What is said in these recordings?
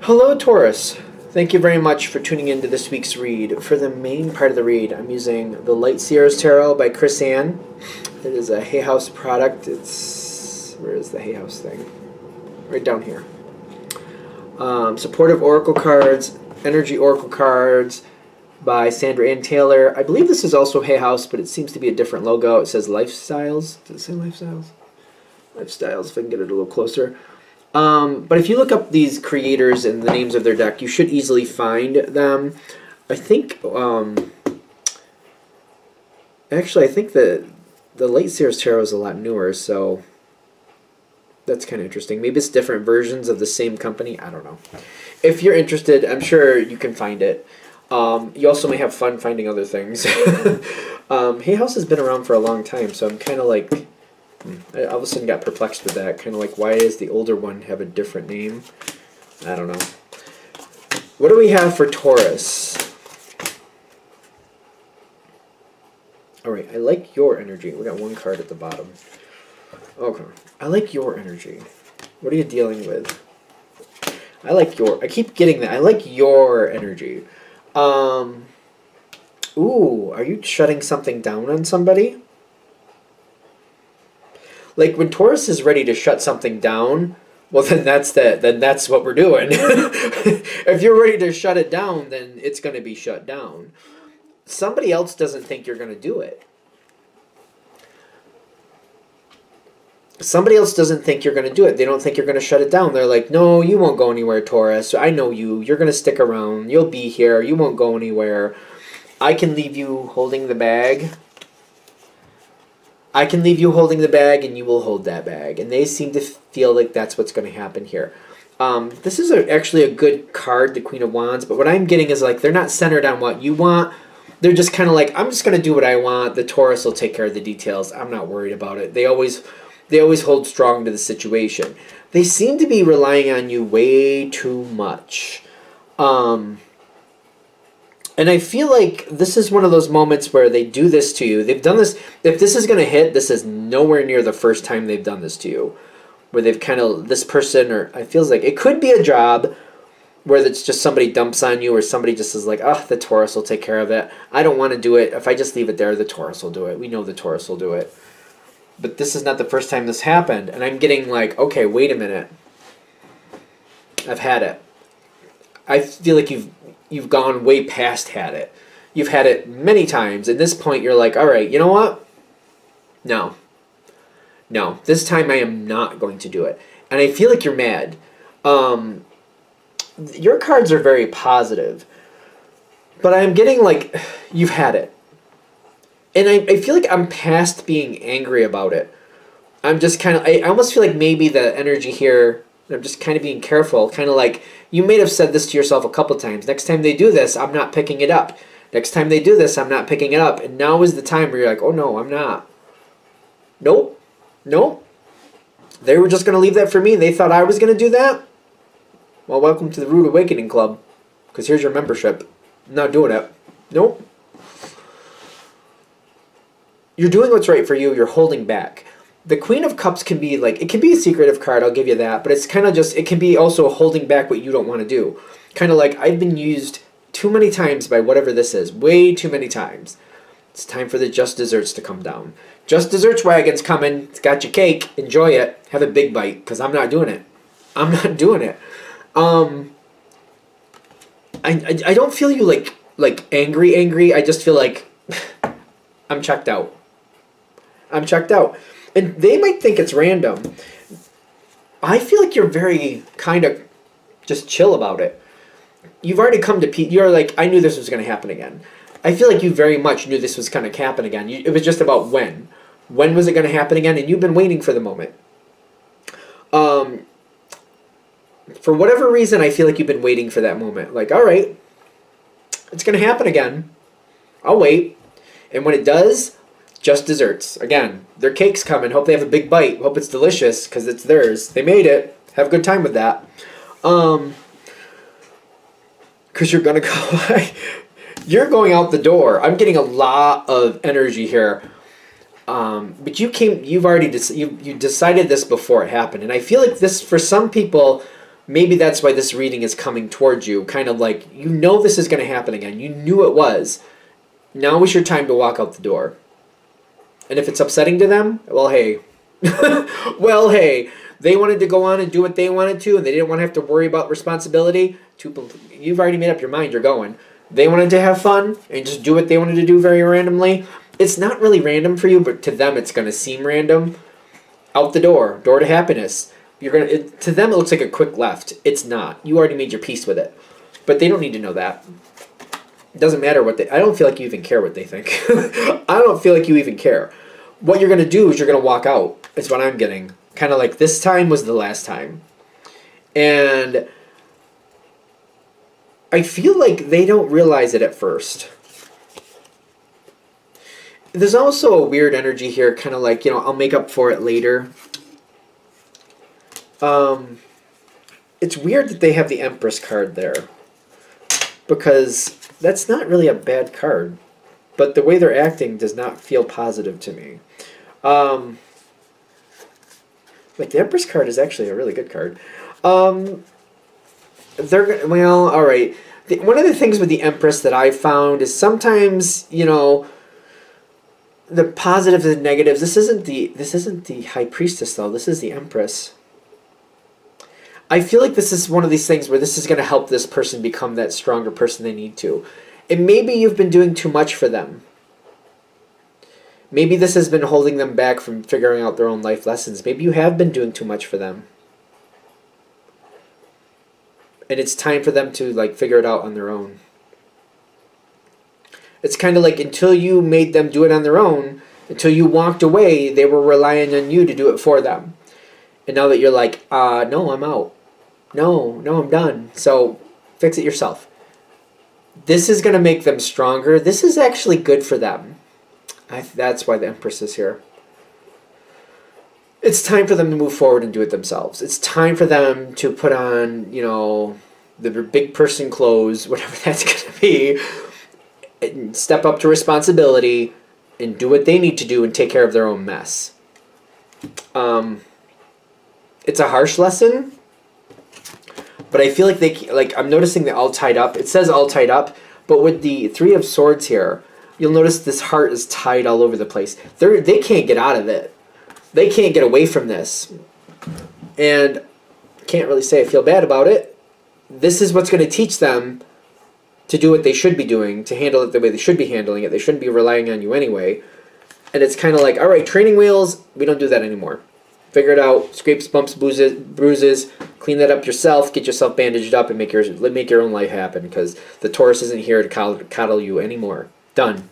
Hello, Taurus. Thank you very much for tuning into this week's read. For the main part of the read, I'm using the Light Seers Tarot by Chris Ann. It is a Hay House product. Where is the Hay House thing? Right down here. Supportive Oracle cards, Energy Oracle cards by Sandra Ann Taylor. I believe this is also Hay House, but it seems to be a different logo. It says Lifestyles. Does it say Lifestyles? Lifestyles, if I can get it a little closer. But if you look up these creators and the names of their deck, you should easily find them. I think, actually, I think the Late Sears Tarot is a lot newer, so that's kind of interesting. Maybe it's different versions of the same company. I don't know. If you're interested, I'm sure you can find it. You also may have fun finding other things. Hay House has been around for a long time, so I'm kind of like... I all of a sudden got perplexed with that. Kind of like, why does the older one have a different name? I don't know. What do we have for Taurus? Alright, I like your energy. We got one card at the bottom. Okay. I like your energy. What are you dealing with? I keep getting that. I like your energy. Ooh, are you shutting something down on somebody? Like, when Taurus is ready to shut something down, well, then that's what we're doing. If you're ready to shut it down, then it's going to be shut down. Somebody else doesn't think you're going to do it. Somebody else doesn't think you're going to do it. They don't think you're going to shut it down. They're like, no, you won't go anywhere, Taurus. I know you. You're going to stick around. You'll be here. You won't go anywhere. I can leave you holding the bag. I can leave you holding the bag, and you will hold that bag. And they seem to feel like that's what's going to happen here. This is actually a good card, the Queen of Wands. But what I'm getting is, like, they're not centered on what you want. They're just kind of like, I'm just going to do what I want. The Taurus will take care of the details. I'm not worried about it. They always hold strong to the situation. They seem to be relying on you way too much. And I feel like this is one of those moments where they do this to you. They've done this. If this is going to hit, this is nowhere near the first time they've done this to you. Where they've kind of, this person, or it feels like it could be a job where it's just somebody dumps on you, or somebody just is like, oh, the Taurus will take care of it. I don't want to do it. If I just leave it there, the Taurus will do it. We know the Taurus will do it. But this is not the first time this happened. And I'm getting like, okay, wait a minute. I've had it. I feel like you've gone way past had it. You've had it many times. At this point, you're like, all right, you know what? No. No, this time I am not going to do it. And I feel like you're mad. Your cards are very positive. But I'm getting like, you've had it. And I feel like I'm past being angry about it. I'm just kind of, I almost feel like maybe the energy here, I'm just kind of being careful. Kind of like, you may have said this to yourself a couple times. Next time they do this, I'm not picking it up. Next time they do this, I'm not picking it up. And now is the time where you're like, oh no, I'm not. Nope. Nope. They were just going to leave that for me. They thought I was going to do that? Well, welcome to the Rude Awakening Club. Because here's your membership. I'm not doing it. Nope. You're doing what's right for you. You're holding back. The Queen of Cups can be like, it can be a secretive card, I'll give you that, but it's kind of just, it can be also holding back what you don't want to do. Kind of like, I've been used too many times by whatever this is. Way too many times. It's time for the Just Desserts to come down. Just Desserts wagon's coming. It's got your cake. Enjoy it. Have a big bite, because I'm not doing it. I'm not doing it. I don't feel you like angry. I just feel like I'm checked out. I'm checked out. And they might think it's random. I feel like you're very kind of just chill about it. You've already come to peace. You're like, I knew this was going to happen again. I feel like you very much knew this was going to happen again. It was just about when. When was it going to happen again? And you've been waiting for the moment. For whatever reason, I feel like you've been waiting for that moment. Like, all right, it's going to happen again. I'll wait. And when it does, Just Desserts. Again, their cake's coming. Hope they have a big bite. Hope it's delicious because it's theirs. They made it. Have a good time with that. Because you're going to go... You're going out the door. I'm getting a lot of energy here. But you've already you decided this before it happened. And I feel like this, for some people, maybe that's why this reading is coming towards you. Kind of like, you know this is going to happen again. You knew it was. Now is your time to walk out the door. And if it's upsetting to them, well, hey. Well, hey. They wanted to go on and do what they wanted to, and they didn't want to have to worry about responsibility. You've already made up your mind. You're going. They wanted to have fun and just do what they wanted to do very randomly. It's not really random for you, but to them it's going to seem random. Out the door. Door to happiness. To them it looks like a quick left. It's not. You already made your peace with it. But they don't need to know that. It doesn't matter what I don't feel like you even care what they think. I don't feel like you even care. What you're going to do is you're going to walk out. Is what I'm getting. Kind of like this time was the last time. And I feel like they don't realize it at first. There's also a weird energy here, kind of like, you know, I'll make up for it later. It's weird that they have the Empress card there. Because that's not really a bad card. But the way they're acting does not feel positive to me. Like, the Empress card is actually a really good card. Well, alright. One of the things with the Empress that I found is sometimes, you know, the positives and negatives. This isn't the High Priestess, though. This is the Empress. I feel like this is one of these things where this is going to help this person become that stronger person they need to. And maybe you've been doing too much for them. Maybe this has been holding them back from figuring out their own life lessons. Maybe you have been doing too much for them. And it's time for them to, like, figure it out on their own. It's kind of like until you made them do it on their own, until you walked away, they were relying on you to do it for them. And now that you're like, no, I'm out. No, I'm done. So fix it yourself. This is going to make them stronger. This is actually good for them. That's why the Empress is here. It's time for them to move forward and do it themselves. It's time for them to put on, you know, the big person clothes, whatever that's going to be, and step up to responsibility and do what they need to do and take care of their own mess. It's a harsh lesson, but I feel like I'm noticing they're all tied up. It says all tied up, but with the Three of Swords here, you'll notice this heart is tied all over the place. They can't get out of it. They can't get away from this. And can't really say I feel bad about it. This is what's going to teach them to do what they should be doing, to handle it the way they should be handling it. They shouldn't be relying on you anyway. And it's kind of like, all right, training wheels, we don't do that anymore. Figure it out. Scrapes, bumps, bruises. Clean that up yourself. Get yourself bandaged up and make your own life happen, because the Taurus isn't here to coddle you anymore. Done.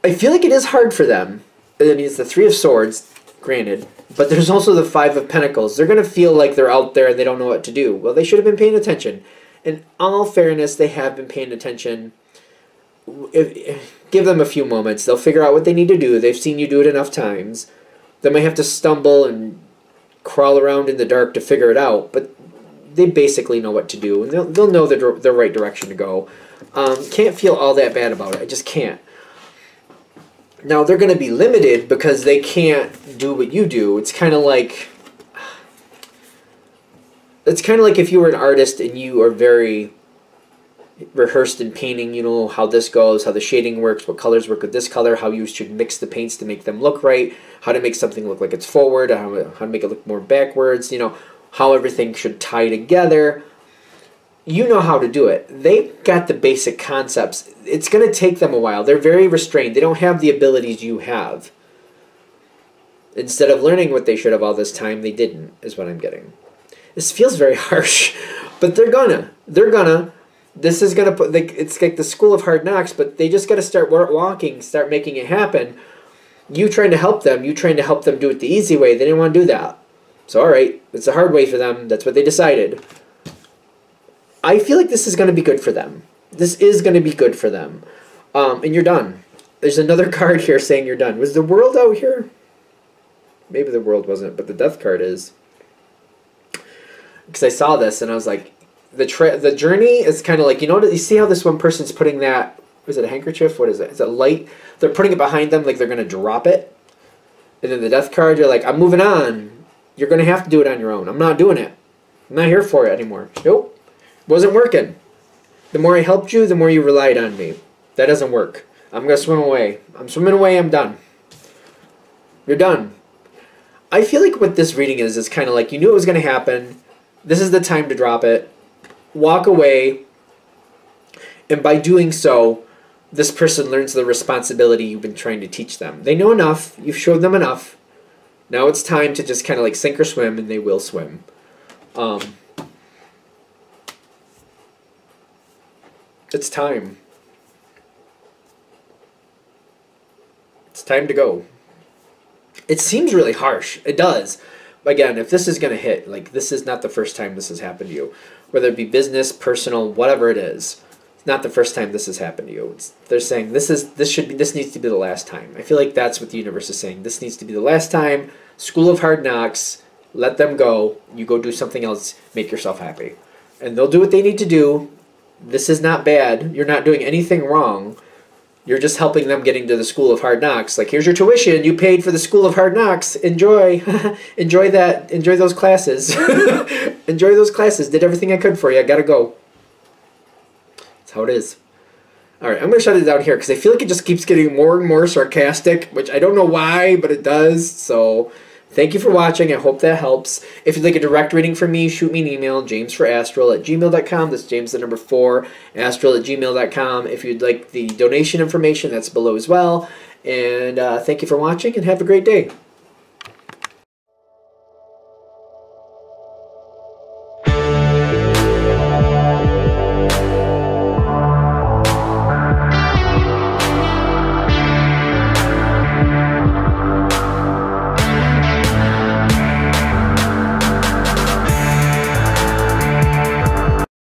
I feel like it is hard for them. I mean, it's the Three of Swords, granted, but there's also the Five of Pentacles. They're going to feel like they're out there and they don't know what to do. Well, they should have been paying attention. In all fairness, they have been paying attention. Give them a few moments. They'll figure out what they need to do. They've seen you do it enough times. They might have to stumble and crawl around in the dark to figure it out, but they basically know what to do, and they'll know the right direction to go. Can't feel all that bad about it. I just can't. Now, they're going to be limited because they can't do what you do. It's kind of like if you were an artist and you are very rehearsed in painting. You know how this goes, how the shading works, what colors work with this color, how you should mix the paints to make them look right, how to make something look like it's forward, how to make it look more backwards, you know, how everything should tie together. You know how to do it. They've got the basic concepts. It's going to take them a while. They're very restrained. They don't have the abilities you have. Instead of learning what they should have all this time, they didn't, is what I'm getting. This feels very harsh, but they're gonna. This is gonna put. It's like the school of hard knocks, but they just got to start walking, start making it happen. You trying to help them. You trying to help them do it the easy way. They didn't want to do that. So all right, it's a hard way for them. That's what they decided. I feel like this is going to be good for them. This is going to be good for them. And you're done. There's another card here saying you're done. Was the World out here? Maybe the World wasn't, but the Death card is. Because I saw this and I was like, the journey is kind of like, you see how this one person's putting that, is it a handkerchief? What is it? Is it light? They're putting it behind them like they're going to drop it. And then the Death card, you're like, I'm moving on. You're going to have to do it on your own. I'm not doing it. I'm not here for it anymore. Nope. Wasn't working. The more I helped you, the more you relied on me. That doesn't work. I'm going to swim away. I'm swimming away. I'm done. You're done. I feel like what this reading is kind of like you knew it was going to happen. This is the time to drop it. Walk away. And by doing so, this person learns the responsibility you've been trying to teach them. They know enough. You've showed them enough. Now it's time to just kind of like sink or swim, and they will swim. It's time. It's time to go. It seems really harsh. It does. Again, if this is going to hit, like this is not the first time this has happened to you. Whether it be business, personal, whatever it is. It's not the first time this has happened to you. They're saying this needs to be the last time. I feel like that's what the universe is saying. This needs to be the last time. School of hard knocks. Let them go. You go do something else. Make yourself happy. And they'll do what they need to do. This is not bad. You're not doing anything wrong. You're just helping them getting to the school of hard knocks. Like, here's your tuition. You paid for the school of hard knocks. Enjoy. Enjoy that. Enjoy those classes. Enjoy those classes. Did everything I could for you. I gotta go. That's how it is. All right, I'm going to shut it down here because I feel like it just keeps getting more and more sarcastic, which I don't know why, but it does. So thank you for watching. I hope that helps. If you'd like a direct reading from me, shoot me an email, jamesforastral@gmail.com. That's James the number 4, astral@gmail.com. If you'd like the donation information, that's below as well. And thank you for watching, and have a great day.